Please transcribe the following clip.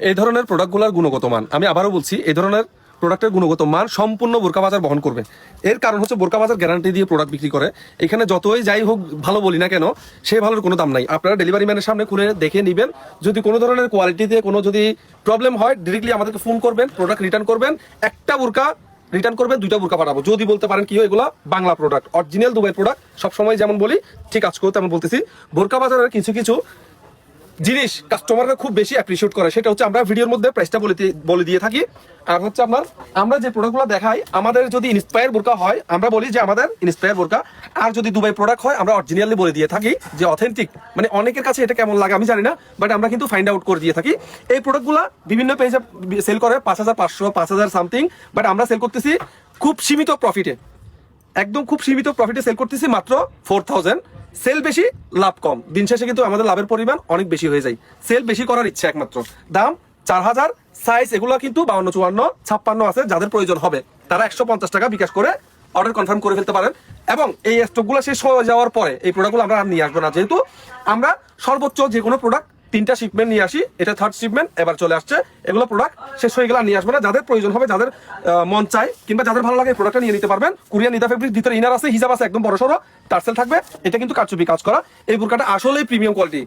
এই ধরনের প্রোডাক্টগুলোর গুণগত মান, আমি আবারও বলছি, এই ধরনের প্রোডাক্টের গুণগত মান সম্পূর্ণ বোরকা বাজার বহন করবে। এর কারণ হচ্ছে বোরকা বাজার গ্যারান্টি দিয়ে প্রোডাক্ট বিক্রি করে। এখানে যতই যাই হোক ভালো বলি না কেন, সেই ভালোর কোনো দাম নাই। আপনারা ডেলিভারি ম্যানের সামনে খুলে দেখে নেবেন। যদি কোনো ধরনের কোয়ালিটিতে কোনো যদি প্রবলেম হয়, ডিরেক্টলি আমাদেরকে ফোন করবেন, প্রোডাক্ট রিটার্ন করবেন। একটা বোরকা রিটার্ন করবেন, 2টা বোরকা পাঠাবো। যদি বলতে পারেন কি এগুলো Bangla product, original Dubai product, সবসময় যেমন বলি ঠিক আজকেও তেমন বলতেছি। বোরকা বাজারের কিছু কিছু জিনিস কাস্টমাররা খুব বেশি অ্যাপ্রিশিয়েট করে, সেটা হচ্ছে আমরা ভিডিওর মধ্যে প্রাইসটা বলে দিয়ে থাকি। আর হচ্ছে আমরা যে প্রোডাক্টগুলো দেখাই, আমাদের যদি ইন্সপায়ার বোরকা হয় আমরা বলি যে আমাদের ইন্সপায়ার বোরকা, আর যদি দুবাই প্রোডাক্ট হয় আমরা অরিজিনালি বলে দিয়ে থাকি যে অথেন্টিক। মানে অনেকের কাছে এটা কেমন লাগে আমি জানি না, বাট আমরা কিন্তু ফাইন্ড আউট করে দিয়ে থাকি। এই প্রোডাক্টগুলো বিভিন্ন পেজে সেল করে 5,500 5,000 সামথিং, বাট আমরা সেল করতেছি খুব সীমিত প্রফিটে, একদম খুব সীমিত প্রফিটে সেল করতেছি মাত্র 4,000। সেল বেশি লাভ কম, দিন শেষে কিন্তু আমাদের লাভের পরিমাণ অনেক বেশি হয়ে যায়। সেল বেশি করার ইচ্ছা একমাত্র। দাম 4,000, সাইজ এগুলো কিন্তু 52, 54, 56 আছে। যাদের প্রয়োজন হবে তারা 150 টাকা বিকাশ করে অর্ডার কনফার্ম করে ফেলতে পারেন। এবং এই স্টকগুলো শেষ হয়ে যাওয়ার পরে এই প্রোডাক্টগুলো আমরা আর নিয়ে আসবো না, যেহেতু আমরা সর্বোচ্চ যে কোনো প্রোডাক্ট 3টা শিপমেন্ট নিয়ে আসি, এটা 3rd শিপমেন্ট এবার চলে আসছে। এগুলো প্রোডাক্ট শেষ হয়ে গেলে নিয়ে আসবে না। যাদের প্রয়োজন হবে, যাদের মন চায় কিংবা যাদের ভালো লাগে এই প্রোডাক্টটা নিয়ে নিতে পারবেন। কোরিয়ান নিদা ফেব্রিক, ভিতরে ইনার আছে, হিজাব আছে, একদম বড় সড়ো টার্সেল থাকবে। এটা কিন্তু কারচুপি কাজ করা। এই বোরকাটা আসলেই প্রিমিয়াম কোয়ালিটি।